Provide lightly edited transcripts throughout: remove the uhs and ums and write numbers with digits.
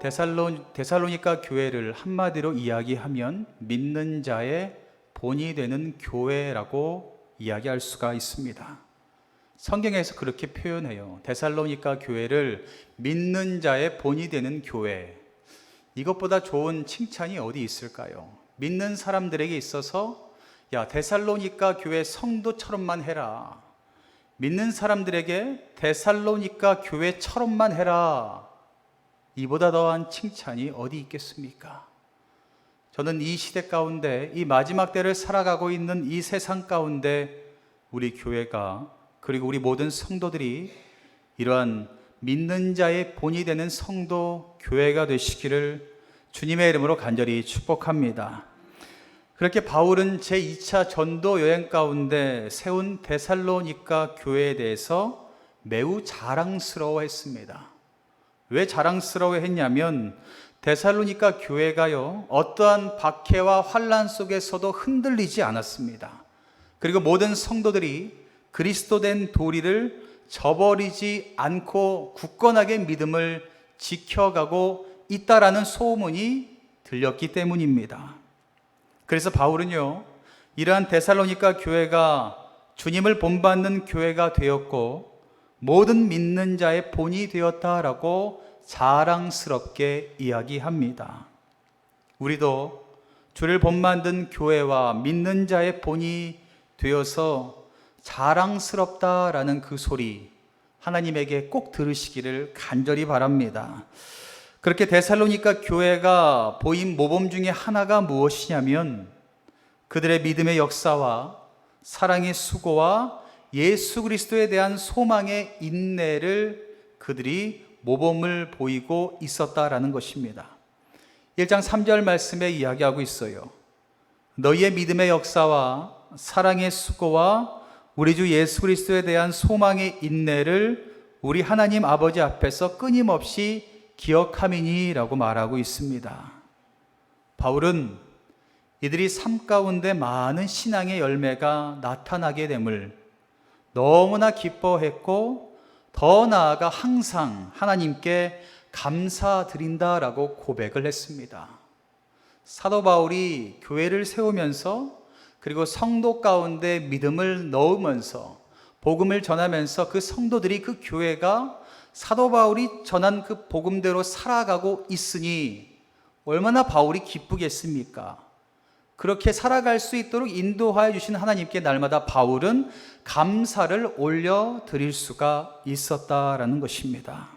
데살로니가 교회를 한마디로 이야기하면 믿는 자의 본이 되는 교회라고 이야기할 수가 있습니다. 성경에서 그렇게 표현해요. 데살로니가 교회를 믿는 자의 본이 되는 교회. 이것보다 좋은 칭찬이 어디 있을까요? 믿는 사람들에게 있어서 야, 데살로니가 교회 성도처럼만 해라. 믿는 사람들에게 데살로니가 교회처럼만 해라. 이보다 더한 칭찬이 어디 있겠습니까? 저는 이 시대 가운데, 이 마지막 때를 살아가고 있는 이 세상 가운데 우리 교회가, 그리고 우리 모든 성도들이 이러한 믿는 자의 본이 되는 성도 교회가 되시기를 주님의 이름으로 간절히 축복합니다. 그렇게 바울은 제2차 전도 여행 가운데 세운 데살로니가 교회에 대해서 매우 자랑스러워했습니다. 왜 자랑스러워했냐면 데살로니가 교회가요, 어떠한 박해와 환난 속에서도 흔들리지 않았습니다. 그리고 모든 성도들이 그리스도된 도리를 저버리지 않고 굳건하게 믿음을 지켜가고 있다라는 소문이 들렸기 때문입니다. 그래서 바울은요, 이러한 데살로니가 교회가 주님을 본받는 교회가 되었고 모든 믿는 자의 본이 되었다라고 자랑스럽게 이야기합니다. 우리도 주를 본받는 교회와 믿는 자의 본이 되어서 자랑스럽다라는 그 소리 하나님에게 꼭 들으시기를 간절히 바랍니다. 그렇게 데살로니가 교회가 보인 모범 중에 하나가 무엇이냐면 그들의 믿음의 역사와 사랑의 수고와 예수 그리스도에 대한 소망의 인내를 그들이 모범을 보이고 있었다라는 것입니다. 1장 3절 말씀에 이야기하고 있어요. 너희의 믿음의 역사와 사랑의 수고와 우리 주 예수 그리스도에 대한 소망의 인내를 우리 하나님 아버지 앞에서 끊임없이 기억함이니라고 말하고 있습니다. 바울은 이들이 삶 가운데 많은 신앙의 열매가 나타나게 됨을 너무나 기뻐했고 더 나아가 항상 하나님께 감사드린다라고 고백을 했습니다. 사도 바울이 교회를 세우면서 그리고 성도 가운데 믿음을 넣으면서 복음을 전하면서 그 성도들이 그 교회가 사도 바울이 전한 그 복음대로 살아가고 있으니 얼마나 바울이 기쁘겠습니까? 그렇게 살아갈 수 있도록 인도하여 주신 하나님께 날마다 바울은 감사를 올려드릴 수가 있었다라는 것입니다.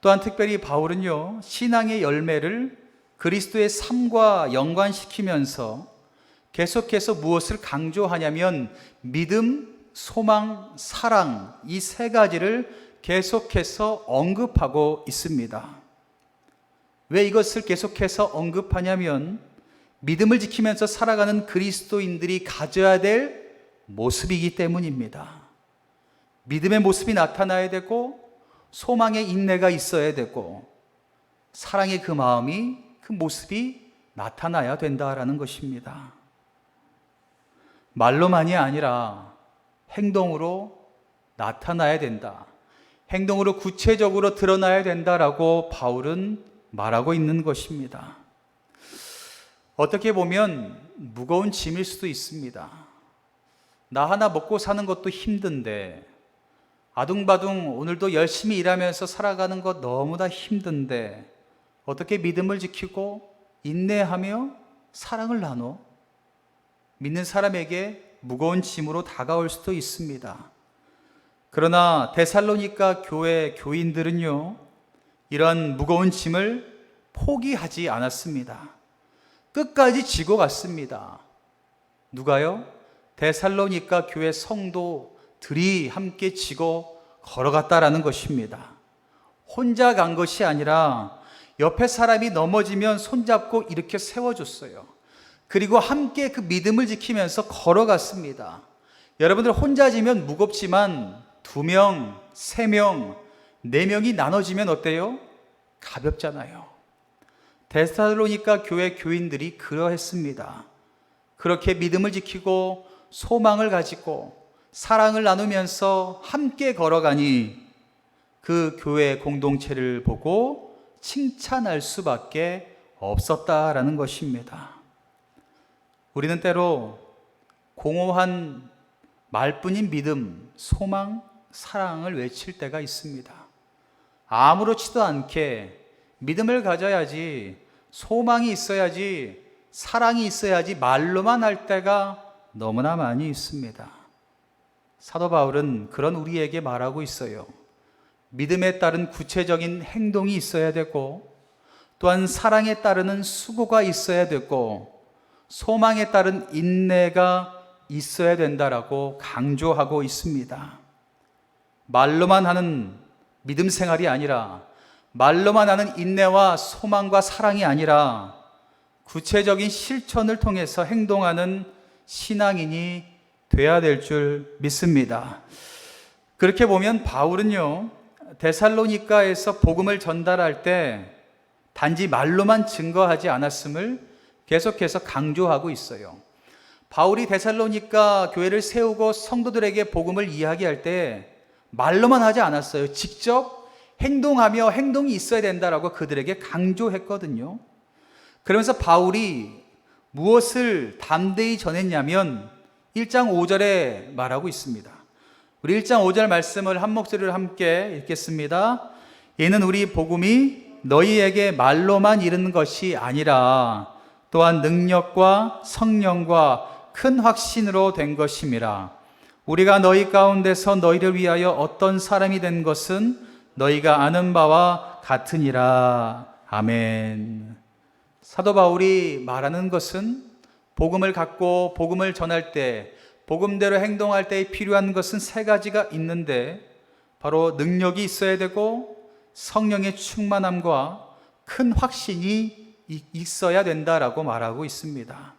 또한 특별히 바울은요, 신앙의 열매를 그리스도의 삶과 연관시키면서 계속해서 무엇을 강조하냐면 믿음, 소망, 사랑 이 세 가지를 계속해서 언급하고 있습니다. 왜 이것을 계속해서 언급하냐면 믿음을 지키면서 살아가는 그리스도인들이 가져야 될 모습이기 때문입니다. 믿음의 모습이 나타나야 되고 소망의 인내가 있어야 되고 사랑의 그 마음이 그 모습이 나타나야 된다라는 것입니다. 말로만이 아니라 행동으로 나타나야 된다. 행동으로 구체적으로 드러나야 된다라고 바울은 말하고 있는 것입니다. 어떻게 보면 무거운 짐일 수도 있습니다. 나 하나 먹고 사는 것도 힘든데, 아둥바둥 오늘도 열심히 일하면서 살아가는 것 너무나 힘든데 어떻게 믿음을 지키고 인내하며 사랑을 나눠? 믿는 사람에게 무거운 짐으로 다가올 수도 있습니다. 그러나 데살로니가 교회 교인들은요, 이런 무거운 짐을 포기하지 않았습니다. 끝까지 지고 갔습니다. 누가요? 데살로니가 교회 성도들이 함께 지고 걸어갔다라는 것입니다. 혼자 간 것이 아니라 옆에 사람이 넘어지면 손잡고 이렇게 세워줬어요. 그리고 함께 그 믿음을 지키면서 걸어갔습니다. 여러분들 혼자 지면 무겁지만 2명, 3명, 4명이 나눠지면 어때요? 가볍잖아요. 데살로니가 교회 교인들이 그러했습니다. 그렇게 믿음을 지키고 소망을 가지고 사랑을 나누면서 함께 걸어가니 그 교회 공동체를 보고 칭찬할 수밖에 없었다라는 것입니다. 우리는 때로 공허한 말뿐인 믿음, 소망, 사랑을 외칠 때가 있습니다. 아무렇지도 않게 믿음을 가져야지, 소망이 있어야지, 사랑이 있어야지 말로만 할 때가 너무나 많이 있습니다. 사도 바울은 그런 우리에게 말하고 있어요. 믿음에 따른 구체적인 행동이 있어야 되고, 또한 사랑에 따르는 수고가 있어야 되고, 소망에 따른 인내가 있어야 된다라고 강조하고 있습니다. 말로만 하는 믿음 생활이 아니라, 말로만 하는 인내와 소망과 사랑이 아니라 구체적인 실천을 통해서 행동하는 신앙인이 돼야 될 줄 믿습니다. 그렇게 보면 바울은요, 데살로니가에서 복음을 전달할 때 단지 말로만 증거하지 않았음을 계속해서 강조하고 있어요. 바울이 데살로니가 교회를 세우고 성도들에게 복음을 이야기할 때 말로만 하지 않았어요. 직접 행동하며 행동이 있어야 된다라고 그들에게 강조했거든요. 그러면서 바울이 무엇을 담대히 전했냐면 1장 5절에 말하고 있습니다. 우리 1장 5절 말씀을 한 목소리로 함께 읽겠습니다. 이는 우리 복음이 너희에게 말로만 이르는 것이 아니라 또한 능력과 성령과 큰 확신으로 된 것임이라. 우리가 너희 가운데서 너희를 위하여 어떤 사람이 된 것은 너희가 아는 바와 같으니라. 아멘. 사도 바울이 말하는 것은 복음을 갖고 복음을 전할 때, 복음대로 행동할 때 필요한 것은 세 가지가 있는데, 바로 능력이 있어야 되고 성령의 충만함과 큰 확신이 있어야 된다라고 말하고 있습니다.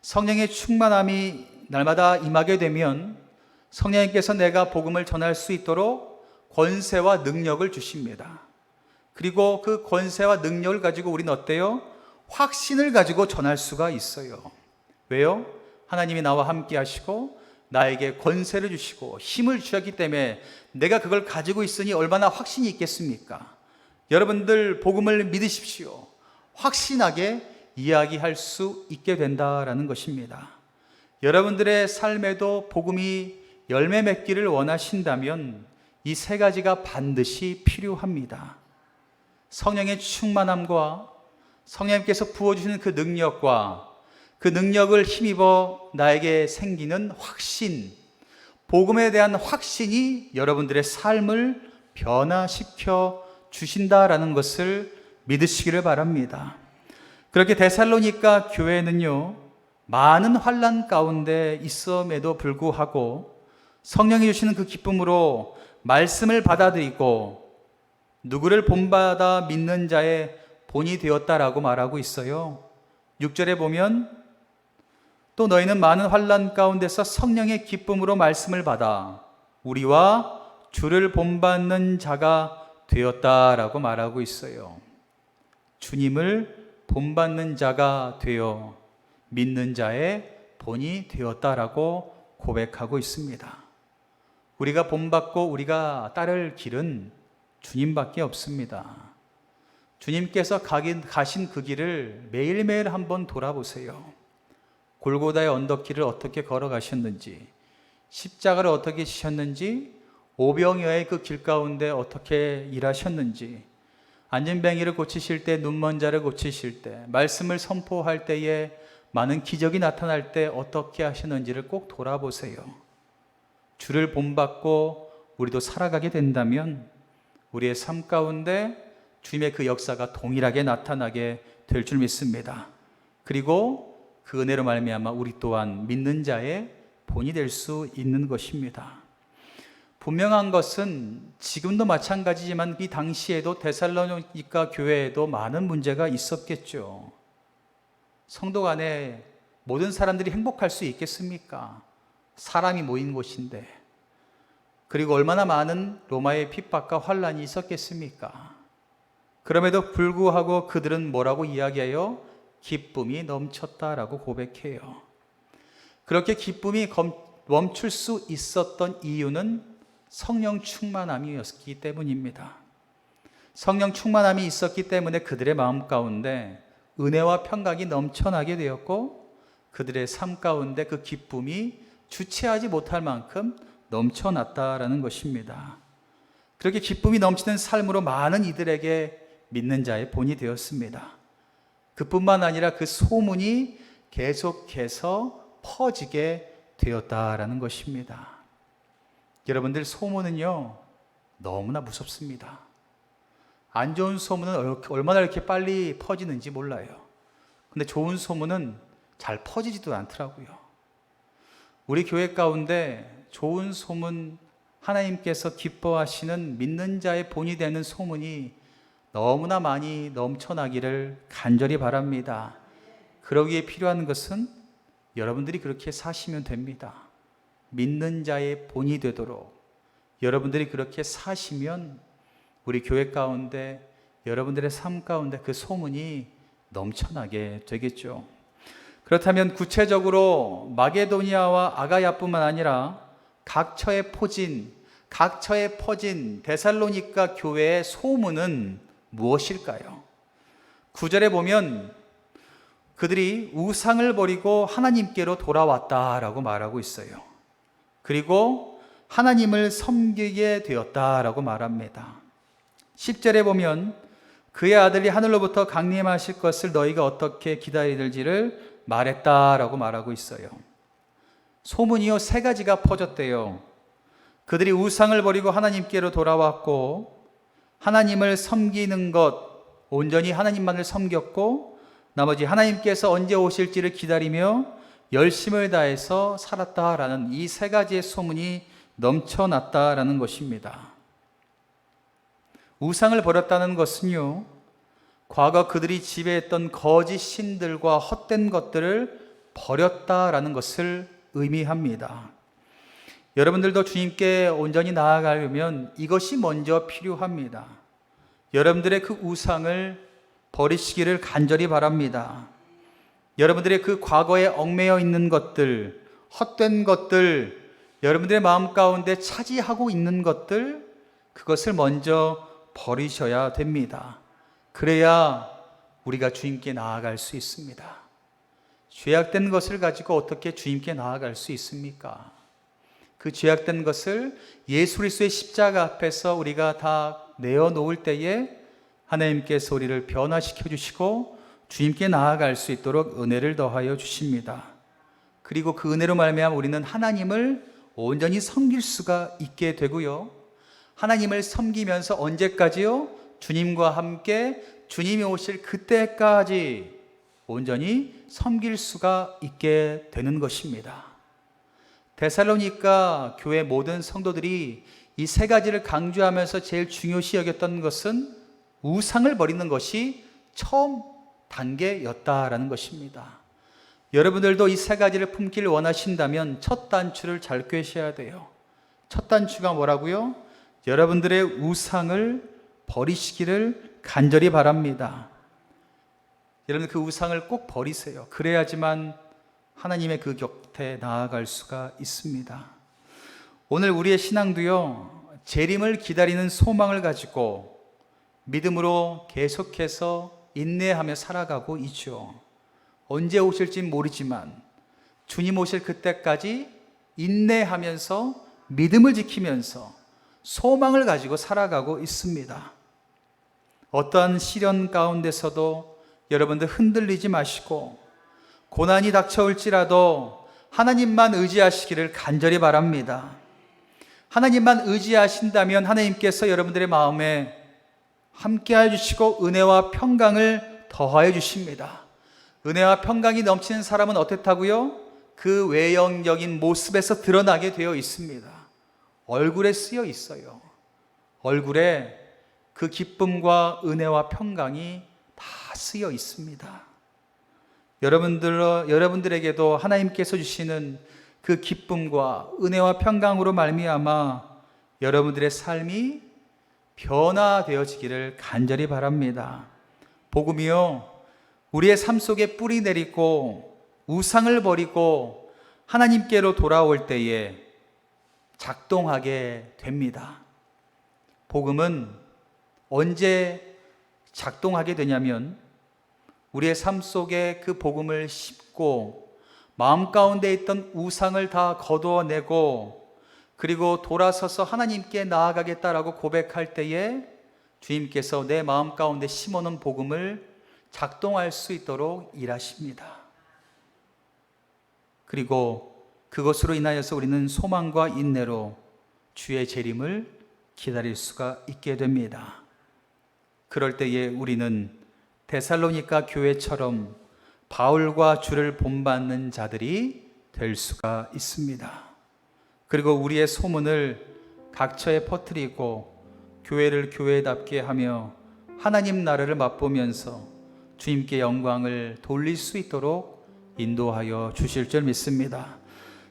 성령의 충만함이 날마다 임하게 되면 성령님께서 내가 복음을 전할 수 있도록 권세와 능력을 주십니다. 그리고 그 권세와 능력을 가지고 우리는 어때요? 확신을 가지고 전할 수가 있어요. 왜요? 하나님이 나와 함께 하시고 나에게 권세를 주시고 힘을 주셨기 때문에 내가 그걸 가지고 있으니 얼마나 확신이 있겠습니까? 여러분들 복음을 믿으십시오. 확신하게 이야기할 수 있게 된다라는 것입니다. 여러분들의 삶에도 복음이 열매 맺기를 원하신다면 이 세 가지가 반드시 필요합니다. 성령의 충만함과 성령님께서 부어주시는 그 능력과 그 능력을 힘입어 나에게 생기는 확신, 복음에 대한 확신이 여러분들의 삶을 변화시켜 주신다라는 것을 믿으시기를 바랍니다. 그렇게 데살로니가 교회는요, 많은 환난 가운데 있음에도 불구하고 성령이 주시는 그 기쁨으로 말씀을 받아들이고 누구를 본받아 믿는 자의 본이 되었다라고 말하고 있어요. 6절에 보면 또 너희는 많은 환난 가운데서 성령의 기쁨으로 말씀을 받아 우리와 주를 본받는 자가 되었다라고 말하고 있어요. 주님을 본받는 자가 되어 믿는 자의 본이 되었다라고 고백하고 있습니다. 우리가 본받고 우리가 따를 길은 주님밖에 없습니다. 주님께서 가신 그 길을 매일매일 한번 돌아보세요. 골고다의 언덕길을 어떻게 걸어가셨는지, 십자가를 어떻게 지셨는지, 오병이어의 그 길 가운데 어떻게 일하셨는지, 안진뱅이를 고치실 때, 눈먼 자를 고치실 때, 말씀을 선포할 때에 많은 기적이 나타날 때 어떻게 하시는지를 꼭 돌아보세요. 주를 본받고 우리도 살아가게 된다면 우리의 삶 가운데 주님의 그 역사가 동일하게 나타나게 될 줄 믿습니다. 그리고 그 은혜로 말미암아 우리 또한 믿는 자의 본이 될 수 있는 것입니다. 분명한 것은 지금도 마찬가지지만 이 당시에도 데살로니가 교회에도 많은 문제가 있었겠죠. 성도 간에 모든 사람들이 행복할 수 있겠습니까? 사람이 모인 곳인데. 그리고 얼마나 많은 로마의 핍박과 환란이 있었겠습니까? 그럼에도 불구하고 그들은 뭐라고 이야기해요? 기쁨이 넘쳤다라고 고백해요. 그렇게 기쁨이 멈출 수 있었던 이유는 성령 충만함이었기 때문입니다. 성령 충만함이 있었기 때문에 그들의 마음 가운데 은혜와 평강이 넘쳐나게 되었고, 그들의 삶 가운데 그 기쁨이 주체하지 못할 만큼 넘쳐났다라는 것입니다. 그렇게 기쁨이 넘치는 삶으로 많은 이들에게 믿는 자의 본이 되었습니다. 그뿐만 아니라 그 소문이 계속해서 퍼지게 되었다라는 것입니다. 여러분들, 소문은요 너무나 무섭습니다. 안 좋은 소문은 얼마나 이렇게 빨리 퍼지는지 몰라요. 근데 좋은 소문은 잘 퍼지지도 않더라고요. 우리 교회 가운데 좋은 소문, 하나님께서 기뻐하시는 믿는 자의 본이 되는 소문이 너무나 많이 넘쳐나기를 간절히 바랍니다. 그러기에 필요한 것은 여러분들이 그렇게 사시면 됩니다. 믿는 자의 본이 되도록 여러분들이 그렇게 사시면 우리 교회 가운데, 여러분들의 삶 가운데 그 소문이 넘쳐나게 되겠죠. 그렇다면 구체적으로 마게도니아와 아가야뿐만 아니라 각처에 퍼진 데살로니가 교회의 소문은 무엇일까요? 9절에 보면 그들이 우상을 버리고 하나님께로 돌아왔다라고 말하고 있어요. 그리고 하나님을 섬기게 되었다라고 말합니다. 10절에 보면 그의 아들이 하늘로부터 강림하실 것을 너희가 어떻게 기다리는지를 말했다라고 말하고 있어요. 소문이요 3가지가 퍼졌대요. 그들이 우상을 버리고 하나님께로 돌아왔고, 하나님을 섬기는 것, 온전히 하나님만을 섬겼고, 나머지 하나님께서 언제 오실지를 기다리며 열심을 다해서 살았다라는 이 3가지의 소문이 넘쳐났다라는 것입니다. 우상을 버렸다는 것은요, 과거 그들이 지배했던 거짓 신들과 헛된 것들을 버렸다라는 것을 의미합니다. 여러분들도 주님께 온전히 나아가려면 이것이 먼저 필요합니다. 여러분들의 그 우상을 버리시기를 간절히 바랍니다. 여러분들의 그 과거에 얽매여 있는 것들, 헛된 것들, 여러분들의 마음 가운데 차지하고 있는 것들, 그것을 먼저 버리셔야 됩니다. 그래야 우리가 주님께 나아갈 수 있습니다. 죄악된 것을 가지고 어떻게 주님께 나아갈 수 있습니까? 그 죄악된 것을 예수 그리스도의 십자가 앞에서 우리가 다 내어놓을 때에 하나님께서 우리를 변화시켜 주시고 주님께 나아갈 수 있도록 은혜를 더하여 주십니다. 그리고 그 은혜로 말미암아 우리는 하나님을 온전히 섬길 수가 있게 되고요, 하나님을 섬기면서 언제까지요? 주님과 함께 주님이 오실 그때까지 온전히 섬길 수가 있게 되는 것입니다. 데살로니가 교회 모든 성도들이 이 3가지를 강조하면서 제일 중요시 여겼던 것은 우상을 버리는 것이 처음 단계였다라는 것입니다. 여러분들도 이 3가지를 품기를 원하신다면 첫 단추를 잘 꿰셔야 돼요. 첫 단추가 뭐라고요? 여러분들의 우상을 버리시기를 간절히 바랍니다. 여러분 그 우상을 꼭 버리세요. 그래야지만 하나님의 그 곁에 나아갈 수가 있습니다. 오늘 우리의 신앙도요, 재림을 기다리는 소망을 가지고 믿음으로 계속해서 인내하며 살아가고 있죠. 언제 오실지 모르지만 주님 오실 그때까지 인내하면서 믿음을 지키면서 소망을 가지고 살아가고 있습니다. 어떠한 시련 가운데서도 여러분들 흔들리지 마시고 고난이 닥쳐올지라도 하나님만 의지하시기를 간절히 바랍니다. 하나님만 의지하신다면 하나님께서 여러분들의 마음에 함께해 주시고 은혜와 평강을 더하여 주십니다. 은혜와 평강이 넘치는 사람은 어떻다고요? 그 외형적인 모습에서 드러나게 되어 있습니다. 얼굴에 쓰여 있어요. 얼굴에 그 기쁨과 은혜와 평강이 다 쓰여 있습니다. 여러분들에게도 하나님께서 주시는 그 기쁨과 은혜와 평강으로 말미암아 여러분들의 삶이 변화되어지기를 간절히 바랍니다. 복음이요, 우리의 삶 속에 뿌리 내리고 우상을 버리고 하나님께로 돌아올 때에 작동하게 됩니다. 복음은 언제 작동하게 되냐면 우리의 삶 속에 그 복음을 씹고 마음 가운데 있던 우상을 다 거두어내고 그리고 돌아서서 하나님께 나아가겠다라고 고백할 때에 주님께서 내 마음 가운데 심어놓은 복음을 작동할 수 있도록 일하십니다. 그리고 그것으로 인하여서 우리는 소망과 인내로 주의 재림을 기다릴 수가 있게 됩니다. 그럴 때에 우리는 데살로니가 교회처럼 바울과 주를 본받는 자들이 될 수가 있습니다. 그리고 우리의 소문을 각처에 퍼뜨리고 교회를 교회답게 하며 하나님 나라를 맛보면서 주님께 영광을 돌릴 수 있도록 인도하여 주실 줄 믿습니다.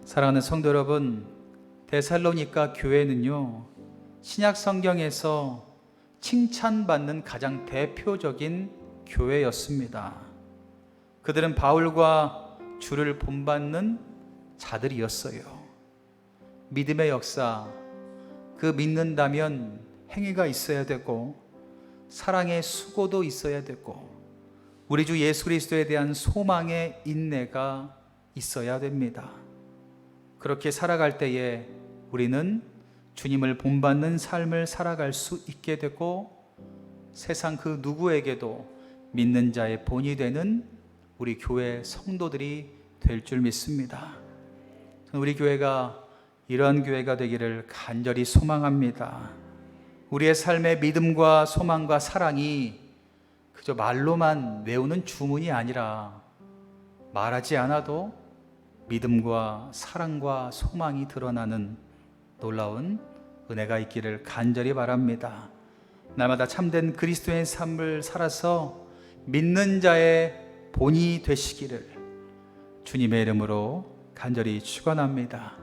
사랑하는 성도 여러분, 데살로니가 교회는요, 신약 성경에서 칭찬받는 가장 대표적인 교회였습니다. 그들은 바울과 주를 본받는 자들이었어요. 믿음의 역사, 그 믿는다면 행위가 있어야 되고 사랑의 수고도 있어야 되고 우리 주 예수 그리스도에 대한 소망의 인내가 있어야 됩니다. 그렇게 살아갈 때에 우리는 주님을 본받는 삶을 살아갈 수 있게 되고 세상 그 누구에게도 믿는 자의 본이 되는 우리 교회 성도들이 될 줄 믿습니다. 우리 교회가 이러한 교회가 되기를 간절히 소망합니다. 우리의 삶의 믿음과 소망과 사랑이 그저 말로만 외우는 주문이 아니라 말하지 않아도 믿음과 사랑과 소망이 드러나는 놀라운 은혜가 있기를 간절히 바랍니다. 날마다 참된 그리스도의 삶을 살아서 믿는 자의 본이 되시기를 주님의 이름으로 간절히 축원합니다.